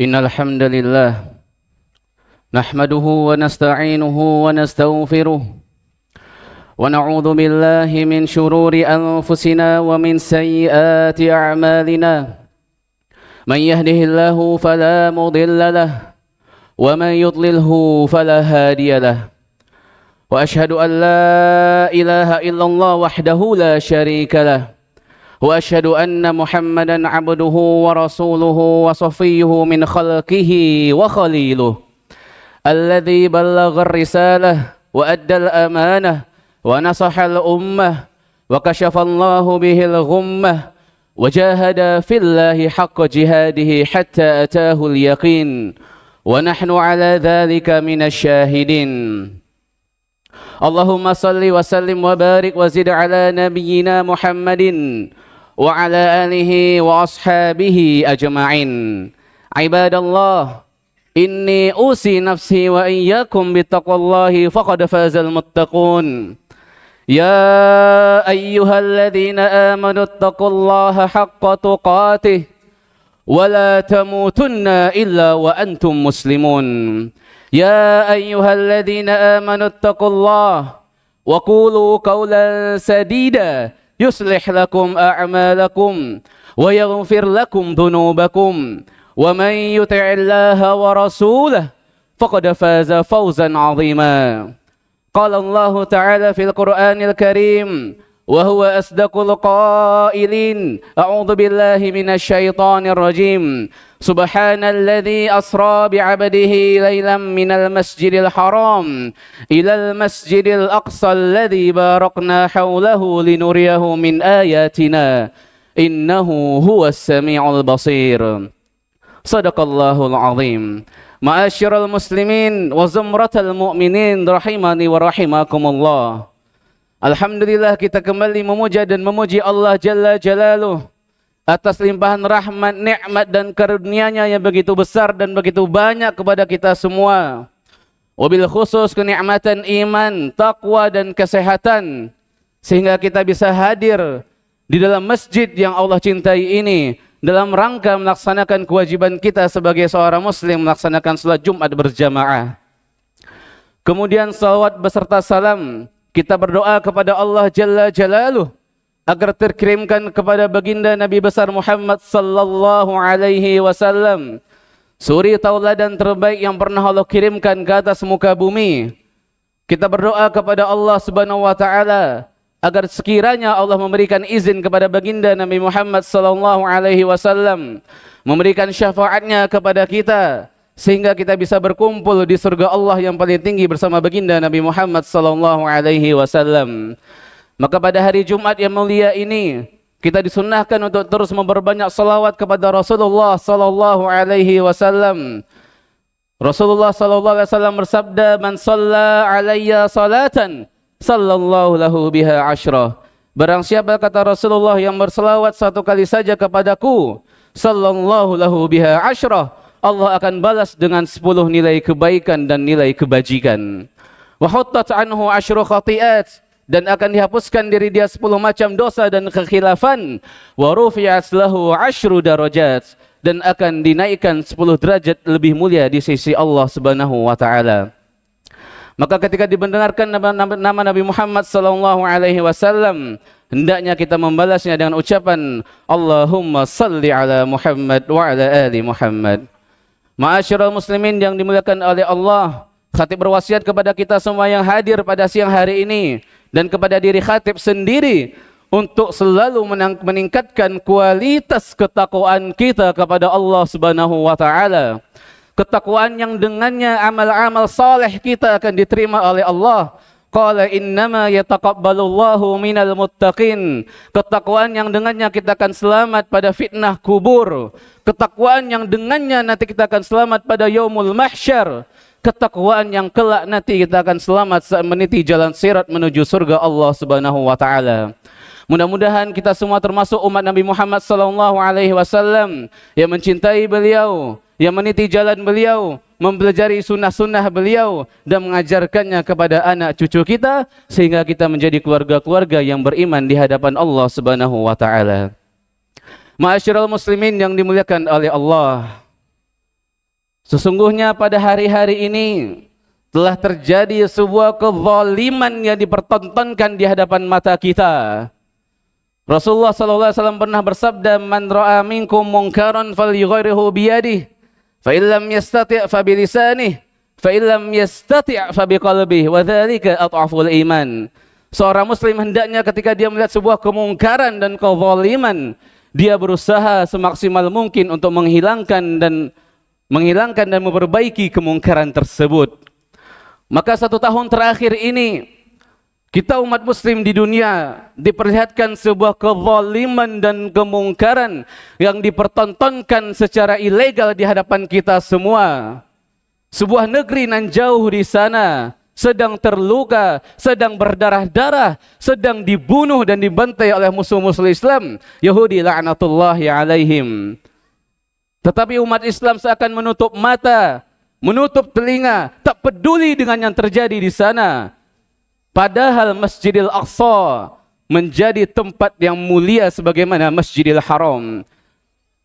إن الحمد لله نحمده ونستعينه ونستغفره ونعوذ بالله من شرور أنفسنا ومن سيئات أعمالنا من يهده الله فلا مضل له ومن يضلله فلا هادي له وأشهد أن لا إله إلا الله وحده لا شريك له وأشهد أن محمدا عبده ورسوله وصفيه من خلقه وخليله الذي بلغ الرسالة وأدى الأمانة ونصح الأمة وكشف الله به الغمة وجاهد في الله حق جهاده حتى أتاه اليقين ونحن على ذلك من الشاهدين. اللهم صل وسلم وبارك وزد على نبينا محمد وعلى آله وأصحابه أجمعين. عباد الله، إني أوصي نفسي وإياكم بتقوى الله فقد فاز المتقون. يا أيها الذين آمنوا اتقوا الله حق تقاته ولا تموتن إلا وأنتم مسلمون. يا أيها الذين آمنوا اتقوا الله وقولوا قولا سديدا يصلح لكم أعمالكم ويغفر لكم ذنوبكم ومن يطع الله ورسوله فقد فاز فوزا عظيما. قال الله تعالى في القرآن الكريم وهو أصدق القائلين: أعوذ بالله من الشيطان الرجيم. سبحان الذي أسرى بعبده ليلا من المسجد الحرام إلى المسجد الأقصى الذي باركنا حوله لنريه من آياتنا إنه هو السميع البصير. صدق الله العظيم. معاشر المسلمين وزمرة المؤمنين rahimani wa rahimakumullah. Alhamdulillah, kita kembali memuja dan memuji Allah Jalla Jalaluh atas limpahan rahmat, nikmat dan karunia-Nya yang begitu besar dan begitu banyak kepada kita semua. Wabil khusus kenikmatan iman, taqwa dan kesehatan, sehingga kita bisa hadir di dalam masjid yang Allah cintai ini dalam rangka melaksanakan kewajiban kita sebagai seorang muslim, melaksanakan salat Jumat berjamaah. Kemudian salawat beserta salam kita berdoa kepada Allah Jalla Jalaluh agar terkirimkan kepada baginda Nabi besar Muhammad sallallahu alaihi wasallam, suri tauladan terbaik yang pernah Allah kirimkan ke atas muka bumi. Kita berdoa kepada Allah Subhanahu wa taala agar sekiranya Allah memberikan izin kepada baginda Nabi Muhammad sallallahu alaihi wasallam, memberikan syafaatnya kepada kita sehingga kita bisa berkumpul di surga Allah yang paling tinggi bersama baginda Nabi Muhammad sallallahu alaihi wasallam. Maka pada hari Jumat yang mulia ini kita disunnahkan untuk terus memperbanyak salawat kepada Rasulullah sallallahu alaihi wasallam. Rasulullah sallallahu alaihi wasallam bersabda, "Man shalla alayya salatan sallallahu lahu biha asyrah." Barang siapa, kata Rasulullah, yang berselawat satu kali saja kepadaku, sallallahu lahu biha asyrah, Allah akan balas dengan 10 nilai kebaikan dan nilai kebajikan. Wa huttat anhu asyru khati'at, dan akan dihapuskan dari dia 10 macam dosa dan kekhilafan. Wa rufi'at lahu asyru darajat, dan akan dinaikkan 10 derajat lebih mulia di sisi Allah Subhanahu wa taala. Maka ketika dimendengarkan nama Nabi Muhammad sallallahu alaihi wasallam, hendaknya kita membalasnya dengan ucapan Allahumma salli ala Muhammad wa ala ali Muhammad. Ma'asyiral muslimin yang dimuliakan oleh Allah, khatib berwasiat kepada kita semua yang hadir pada siang hari ini dan kepada diri khatib sendiri untuk selalu meningkatkan kualitas ketakwaan kita kepada Allah Subhanahu wa taala. Ketakwaan yang dengannya amal-amal saleh kita akan diterima oleh Allah. Qala innama yataqabbalullahu minal muttaqin. Ketakwaan yang dengannya kita akan selamat pada fitnah kubur. Ketakwaan yang dengannya nanti kita akan selamat pada yaumul mahsyar. Ketakwaan yang kelak nanti kita akan selamat saat meniti jalan sirat menuju surga Allah Subhanahu wa taala. Mudah-mudahan kita semua termasuk umat Nabi Muhammad sallallahu alaihi wasallam yang mencintai beliau, yang meniti jalan beliau, mempelajari sunnah-sunnah beliau dan mengajarkannya kepada anak cucu kita sehingga kita menjadi keluarga-keluarga yang beriman di hadapan Allah Subhanahu wa taala. Ma'asyiral muslimin yang dimuliakan oleh Allah. Sesungguhnya pada hari-hari ini telah terjadi sebuah kezaliman yang dipertontonkan di hadapan mata kita. Rasulullah sallallahu alaihi wasallam pernah bersabda, "Man ra'a minkum munkaran falyughayyirhu biyadihi, fa illam yastati' fa bilisanihi, fa illam yastati' fa biqalbihi, wa dzalika adhaful iman." Seorang muslim hendaknya ketika dia melihat sebuah kemungkaran dan kezaliman, dia berusaha semaksimal mungkin untuk menghilangkan dan memperbaiki kemungkaran tersebut. Maka 1 tahun terakhir ini kita umat muslim di dunia diperlihatkan sebuah kezaliman dan kemungkaran yang dipertontonkan secara ilegal di hadapan kita semua. Sebuah negeri nan jauh di sana sedang terluka, sedang berdarah-darah, sedang dibunuh dan dibantai oleh musuh-musuh Islam, Yahudi la'natullahi alaihim. Tetapi umat Islam seakan menutup mata, menutup telinga, tak peduli dengan yang terjadi di sana. Padahal Masjidil Aqsa menjadi tempat yang mulia sebagaimana Masjidil Haram.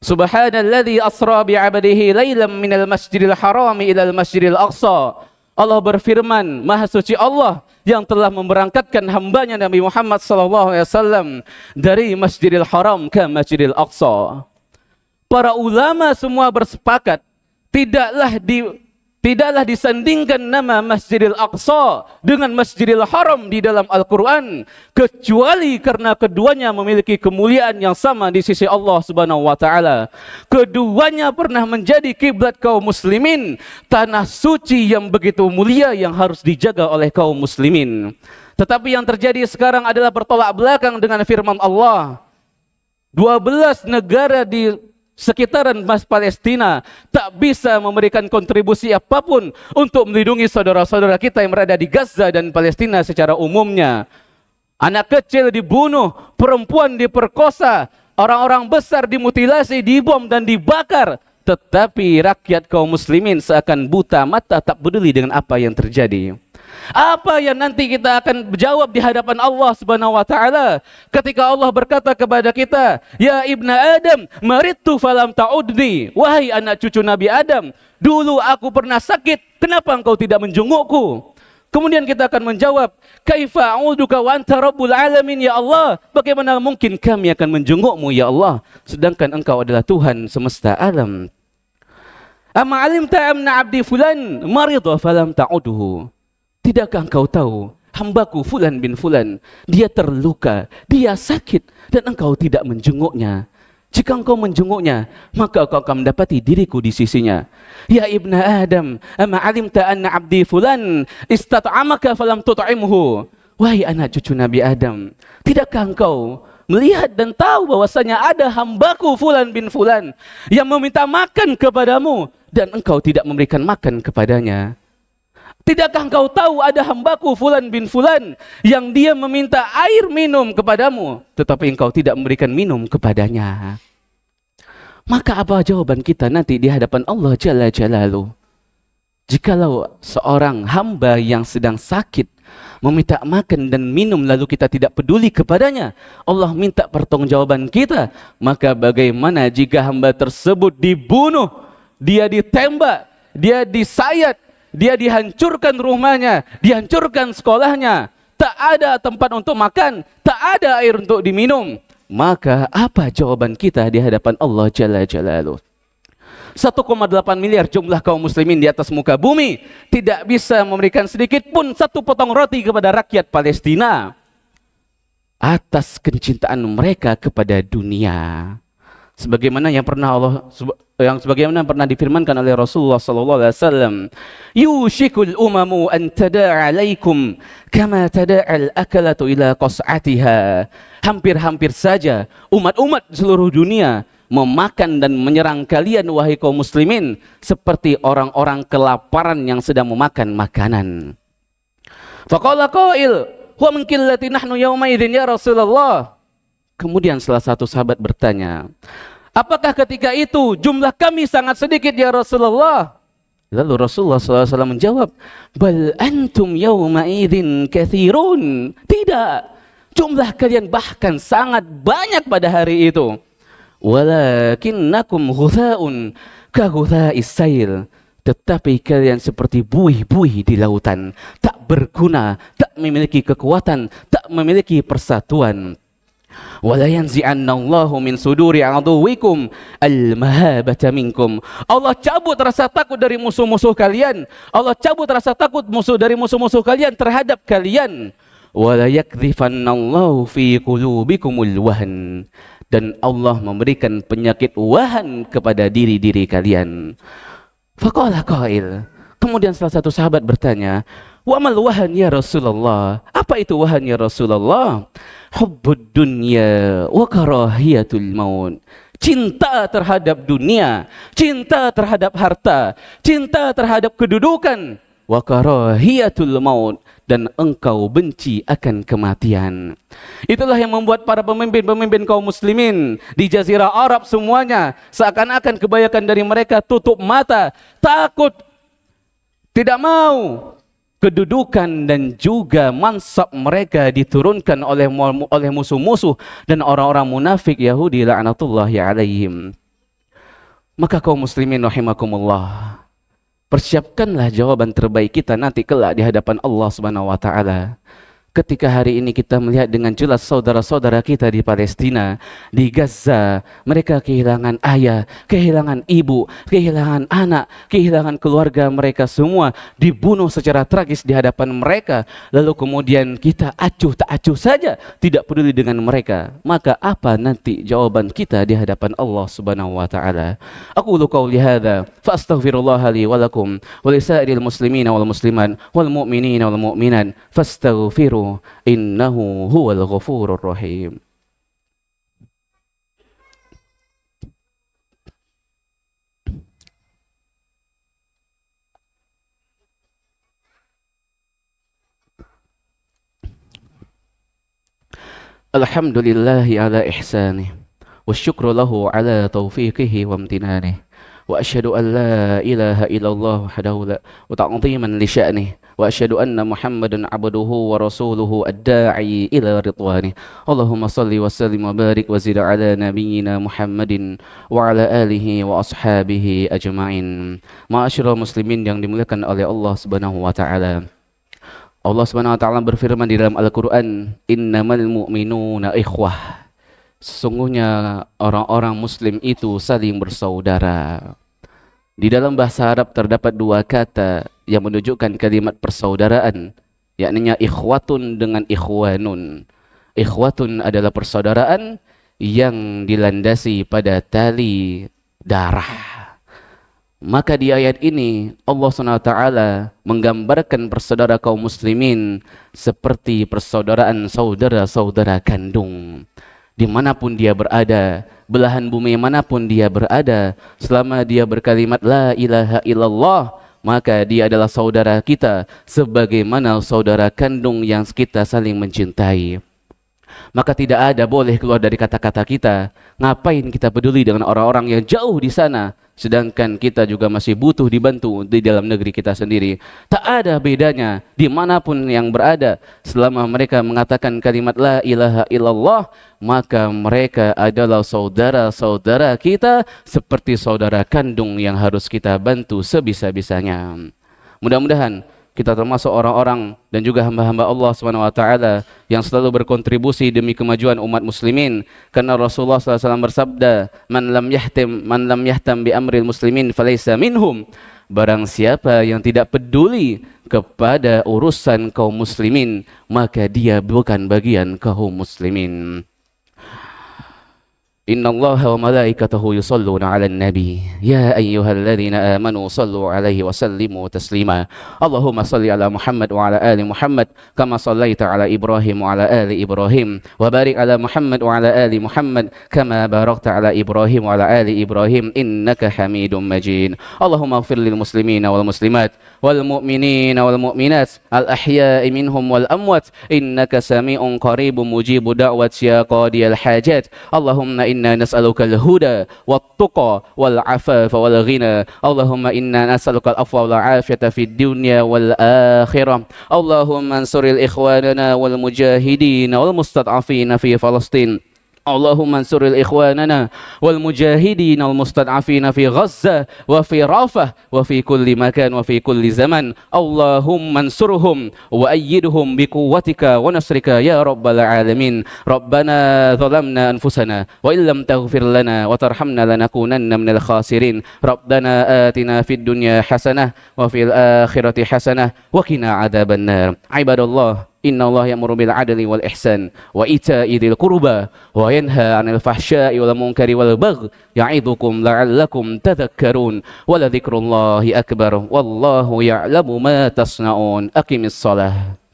Subhanalladzi asra bi'abdihi lailan minal Masjidil Haram ilal Masjidil Aqsa. Allah berfirman, Maha Suci Allah yang telah memberangkatkan hambanya Nabi Muhammad SAW dari Masjidil Haram ke Masjidil Aqsa. Para ulama semua bersepakat tidaklah disandingkan nama Masjidil Aqsa dengan Masjidil Haram di dalam Al-Quran, kecuali karena keduanya memiliki kemuliaan yang sama di sisi Allah Subhanahu wa Ta'ala. Keduanya pernah menjadi kiblat kaum muslimin, tanah suci yang begitu mulia yang harus dijaga oleh kaum muslimin. Tetapi yang terjadi sekarang adalah bertolak belakang dengan firman Allah. 12 negara di sekitaran Palestina tak bisa memberikan kontribusi apapun untuk melindungi saudara-saudara kita yang berada di Gaza dan Palestina secara umumnya. Anak kecil dibunuh, perempuan diperkosa, orang-orang besar dimutilasi, dibom dan dibakar. Tetapi rakyat kaum muslimin seakan buta mata, tak peduli dengan apa yang terjadi. Apa yang nanti kita akan jawab di hadapan Allah Subhanahu wa Ta'ala ketika Allah berkata kepada kita, "Ya ibna Adam, maridtu falam ta'udni." Wahai anak cucu Nabi Adam, dulu aku pernah sakit, kenapa engkau tidak menjengukku? Kemudian kita akan menjawab, "Kaifa a'uduka wa anta rabbul alamin ya Allah?" Bagaimana mungkin kami akan menjengukmu ya Allah, sedangkan engkau adalah Tuhan semesta alam. "Amma alimta anna 'abdi fulan maridha falam ta'udhu." Tidakkah engkau tahu hambaku Fulan bin Fulan, dia terluka, dia sakit, dan engkau tidak menjenguknya. Jika engkau menjenguknya, maka engkau akan mendapati diriku di sisinya. "Ya ibna Adam, ama alimta anna 'abdi fulan istat'amaka falam tut'imhu." Wahai anak cucu Nabi Adam, tidakkah engkau melihat dan tahu bahwasanya ada hambaku Fulan bin Fulan yang meminta makan kepadamu dan engkau tidak memberikan makan kepadanya? Tidakkah engkau tahu ada hambaku Fulan bin Fulan yang dia meminta air minum kepadamu, tetapi engkau tidak memberikan minum kepadanya? Maka apa jawaban kita nanti di hadapan Allah Jalla Jalaluh? Jikalau seorang hamba yang sedang sakit meminta makan dan minum lalu kita tidak peduli kepadanya, Allah minta pertanggungjawaban kita, maka bagaimana jika hamba tersebut dibunuh, dia ditembak, dia disayat, dia dihancurkan rumahnya, dihancurkan sekolahnya, tak ada tempat untuk makan, tak ada air untuk diminum? Maka apa jawaban kita di hadapan Allah Jalla Jalaluh? 1,8 miliar jumlah kaum muslimin di atas muka bumi tidak bisa memberikan sedikit pun satu potong roti kepada rakyat Palestina atas kecintaan mereka kepada dunia. Sebagaimana yang pernah difirmankan oleh Rasulullah sallallahu alaihi wasallam, "Yushikul umamu an tada'a 'alaikum kama tada'al akalatu ila qas'atiha." Hampir-hampir saja umat-umat seluruh dunia memakan dan menyerang kalian wahai kaum muslimin seperti orang-orang kelaparan yang sedang memakan makanan. Faqala qail, "Wa min qillati nahnu yawma idzin ya Rasulullah." Kemudian salah satu sahabat bertanya, "Apakah ketika itu jumlah kami sangat sedikit ya Rasulullah?" Lalu Rasulullah SAW menjawab, "Bal antum yawma idzin katsirun." Tidak, jumlah kalian bahkan sangat banyak pada hari itu. "Walakinnakum ghutha'un ka ghutha'is sail." tetapi kalian seperti buih-buih di lautan, tak berguna, tak memiliki kekuatan, tak memiliki persatuan. Wala yanzi'annallahu min suduri aduwikum al-mahabata minkum. Allah cabut rasa takut dari musuh-musuh kalian. Allah cabut rasa takut dari musuh-musuh kalian terhadap kalian. Wala yakdhifannallahu fi qulubikumul wahn. Dan Allah memberikan penyakit wahan kepada diri-diri kalian. Faqala qail. Kemudian salah satu sahabat bertanya, "Wa mal wahan ya Rasulullah?" Apa itu wahan ya Rasulullah? Hubbud dunya wa karahiyatul maut. Cinta terhadap dunia, cinta terhadap harta, cinta terhadap kedudukan, wa karahiyatul maut, dan engkau benci akan kematian. Itulah yang membuat para pemimpin-pemimpin kaum muslimin di Jazirah Arab semuanya seakan-akan kebanyakan dari mereka tutup mata, takut, tidak mau kedudukan dan juga mansab mereka diturunkan oleh musuh-musuh dan orang-orang munafik Yahudi la'natullahi alaihim. Maka kaum muslimin rahimakumullah, persiapkanlah jawaban terbaik kita nanti kelak di hadapan Allah Subhanahu wa taala. Ketika hari ini kita melihat dengan jelas saudara-saudara kita di Palestina, di Gaza, mereka kehilangan ayah, kehilangan ibu, kehilangan anak, kehilangan keluarga mereka semua, dibunuh secara tragis di hadapan mereka. Lalu kemudian kita acuh tak acuh saja, tidak peduli dengan mereka. Maka apa nanti jawaban kita di hadapan Allah Subhanahu wa taala? Aqulu qauli hadza fa astaghfirullah li wa lakum wa lisairil muslimina wal muslimat wal mu'minina wal mu'minat fastaghfiru innahu huwal ghafurur rahim. Alhamdulillahi ala ihsanih wasyukru lahu ala taufiqihi wa amtinanih wa asyhadu an la ilaha illallah wahdahu la wa ta'ziman li sya'nih wa asyhadu anna Muhammadan abduhu wa rasuluhu ad-da'i ila ridwanih. Allahumma salli wa sallim wa barik wa zid ala nabiyyina Muhammadin wa ala alihi wa ashabihi ajma'in. Ma'asyiral muslimin yang dimuliakan oleh Allah Subhanahu wa taala. Allah Subhanahu wa taala berfirman di dalam Al-Qur'an, "Innamal mu'minuna ikhwah." Sesungguhnya orang-orang muslim itu saling bersaudara. Di dalam bahasa Arab terdapat dua kata yang menunjukkan kalimat persaudaraan, yakni ikhwatun dengan ikhwanun. Ikhwatun adalah persaudaraan yang dilandasi pada tali darah. Maka di ayat ini Allah SWT menggambarkan persaudara kaum muslimin seperti persaudaraan saudara-saudara kandung. Dimanapun dia berada, belahan bumi manapun dia berada, selama dia berkalimat la ilaha illallah, maka dia adalah saudara kita sebagaimana saudara kandung yang kita saling mencintai. Maka tidak ada boleh keluar dari kata-kata kita, ngapain kita peduli dengan orang-orang yang jauh di sana, sedangkan kita juga masih butuh dibantu di dalam negeri kita sendiri. Tak ada bedanya dimanapun yang berada, selama mereka mengatakan kalimat la ilaha illallah, maka mereka adalah saudara-saudara kita seperti saudara kandung yang harus kita bantu sebisa-bisanya. Mudah-mudahan kita termasuk orang-orang dan juga hamba-hamba Allah SWT yang selalu berkontribusi demi kemajuan umat muslimin. Karena Rasulullah SAW bersabda, man lam yahtam bi amril muslimin falaysa minhum. Barang siapa yang tidak peduli kepada urusan kaum muslimin, maka dia bukan bagian kaum muslimin. Inna Allaha wa malaikatahu yusalluna ala nabi ya ayyuhalladzina amanu sallu alaihi wa sallimu taslima. Allahumma salli ala Muhammad wa ala ali Muhammad kama sallaita ala Ibrahim wa ala ali Ibrahim wa barik ala Muhammad wa ala ali Muhammad kama barakta ala Ibrahim wa ala ali Ibrahim innaka Hamidum Majid. Allahumma ighfir lil muslimina wal muslimat wal mu'minina wal mu'minat al ahya'i minhum wal amwat innaka sami'un qaribun mujibu da'wat ya qadiyal hajat. Allahumma inna nas'aluka al-huda wat-tuqa wal-'afafa wal-ghina. Allahumma inna nas'aluka al-'afwa wal-'afiyata fid dunya wal-akhirah. Allahumma ansuril ikhwanana wal-mujahidin wal-mustad'afina fi Palestin اللهم انصر إخواننا والمجاهدين المستضعفين في غزة وفي رافة وفي كل مكان وفي كل زمن. اللهم انصرهم وأيدهم بقوتك ونصرك يا رب العالمين. ربنا ظلمنا أنفسنا وإن لم تغفر لنا وترحمنا لنكونن من الخاسرين. ربنا آتنا في الدنيا حسنة وفي الآخرة حسنة وقنا عذاب النار. عباد الله، إن الله يأمر بالعدل والإحسان وإيتاء ذي القربى وينهى عن الفحشاء والمنكر والبغي يعظكم لعلكم تذكرون ولذكر الله أكبر والله يعلم ما تصنعون. أقم الصلاة.